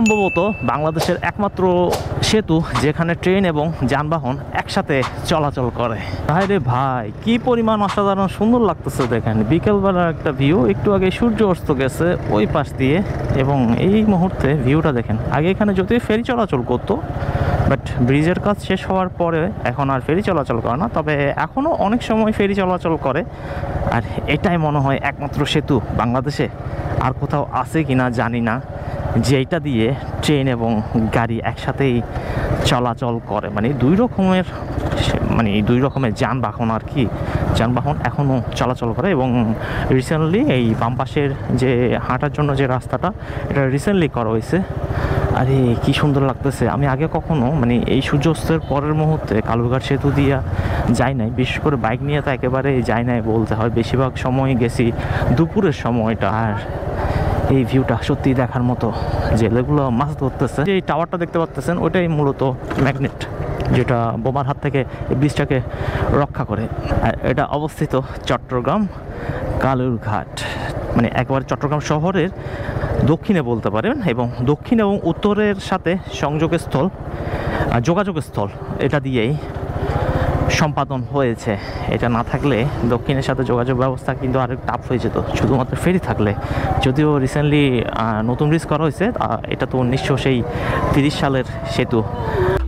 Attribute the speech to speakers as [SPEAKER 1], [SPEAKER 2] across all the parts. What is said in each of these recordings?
[SPEAKER 1] সম্ভবত বাংলাদেশের একমাত্র সেতু যেখানে ট্রেন এবং যানবাহন একসাথে চলাচল করে। ভাই রে ভাই, কি পরিমাণ অসাধারণ সুন্দর লাগতেছে দেখেন। বিকেলবেলার একটা ভিউ, একটু আগে সূর্য অস্ত গেছে ওই পাশ দিয়ে, এবং এই মুহূর্তে ভিউটা দেখেন। আগে এখানে যদিও ফেরি চলাচল করতো, বাট ব্রিজের কাজ শেষ হওয়ার পরে এখন আর ফেরি চলাচল করে না, তবে এখনও অনেক সময় ফেরি চলাচল করে। আর এটাই মনে হয় একমাত্র সেতু বাংলাদেশে, আর কোথাও আছে কি না জানি না, যেটা দিয়ে ট্রেন এবং গাড়ি একসাথেই চলাচল করে। মানে দুই রকমের যানবাহন আর কি, যানবাহন এখনও চলাচল করে। এবং রিসেন্টলি এই বাম পাশের যে হাঁটার জন্য যে রাস্তাটা, এটা রিসেন্টলি করা হয়েছে। আরে কি সুন্দর লাগতেছে। আমি আগে কখনো এই সূর্যাস্তের পরের মুহূর্তে কালুরঘাট সেতু দিয়া যাই নাই, বিশেষ করে বাইক নিয়ে তো একেবারে যাই নাই বলতে হয়। বেশিরভাগ সময় গেছি দুপুরের সময়টা। আর এই ভিউটা সত্যি দেখার মতো। জেলেগুলো মাছ ধরতেছে। যে টাওয়ারটা দেখতে পাচ্ছেন ওইটাই মূলত ম্যাগনেট, যেটা বোমার হাত থেকে এই ব্রিজটাকে রক্ষা করে। আর এটা অবস্থিত চট্টগ্রাম কালুরঘাট, একবারে চট্টগ্রাম শহরের দক্ষিণে বলতে পারেন, এবং দক্ষিণ এবং উত্তরের সাথে যোগাযোগ স্থল এটা দিয়েই সম্পাদন হয়েছে। এটা না থাকলে দক্ষিণের সাথে যোগাযোগ ব্যবস্থা কিন্তু আরেক টাফ হয়ে যেত, শুধুমাত্র ফেরি থাকলে। যদিও রিসেন্টলি নতুন ব্রিজ করা হয়েছে, এটা তো 1930 সালের সেতু।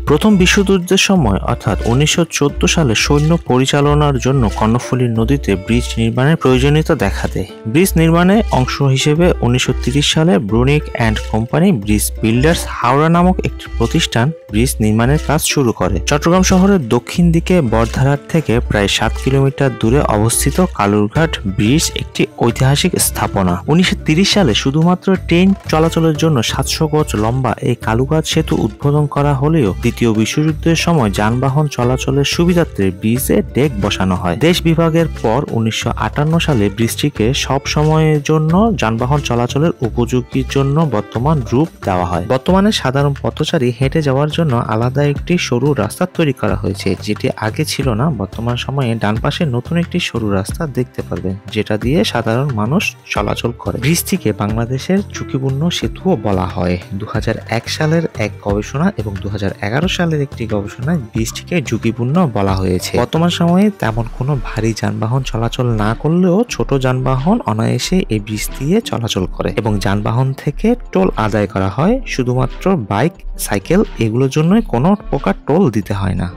[SPEAKER 2] প্রথম বিশ্বযুদ্ধের সময় অর্থাৎ 1914 সালে সৈন্য পরিচালনার জন্য কর্ণফুলী নদীতে ব্রিজ নির্মাণের প্রয়োজনীয়তা দেখা দেয়। ব্রিজ নির্মাণের অংশ হিসেবে 1930 সালে ব্রুনিক and company bridge builders Howrah নামক একটি প্রতিষ্ঠান ব্রিজ নির্মাণের কাজ শুরু করে। চট্টগ্রাম শহরের দক্ষিণ দিকে বর্ধারহাট থেকে প্রায় 7 কিলোমিটার দূরে অবস্থিত কালুরঘাট ব্রিজ একটি ঐতিহাসিক স্থাপনা। 1930 সালে শুধুমাত্র ট্রেন চলাচলের জন্য 700 গজ লম্বা এই কালুরঘাট সেতু উদ্বোধন করা হলেও দ্বিতীয় বিশ্বযুদ্ধের সময় যানবাহন চলাচলের সুবিধার্থে ব্রিজে ডেক বসানো হয়। দেশ বিভাগের পর 1958 সালে ব্রিজটিকে সব সময়ের জন্য যানবাহন চলাচলের উপযোগীর জন্য বর্তমান রূপ দেওয়া হয়। বর্তমানে সাধারণ পথচারী হেঁটে যাওয়ার জন্য আলাদা একটি সরু রাস্তা তৈরি করা হয়েছে, যেটি আগে ছিল না। বর্তমান সময়ে ডান পাশে নতুন একটি সরু রাস্তা দেখতে পারবেন, যেটা দিয়ে সাধারণ মানুষ চলাচল করে। ব্রিজটিকে বাংলাদেশের ঝুঁকিপূর্ণ সেতুও বলা হয়। 2001 সালের এক গবেষণা এবং 2011 সালের একটি গবেষণায় ব্রিজটিকে ঝুঁকিপূর্ণ বলা হয়েছে। বর্তমান সময়ে তেমন কোনো ভারী যানবাহন চলাচল না করলেও ছোট যানবাহন অনায়াসে এই ব্রিজ দিয়ে চলাচল করে, এবং যানবাহন থেকে টোল আদায় করা হয়। শুধুমাত্র বাইক, সাইকেল এগুলোর জন্য কোনো প্রকার টোল দিতে হয় না।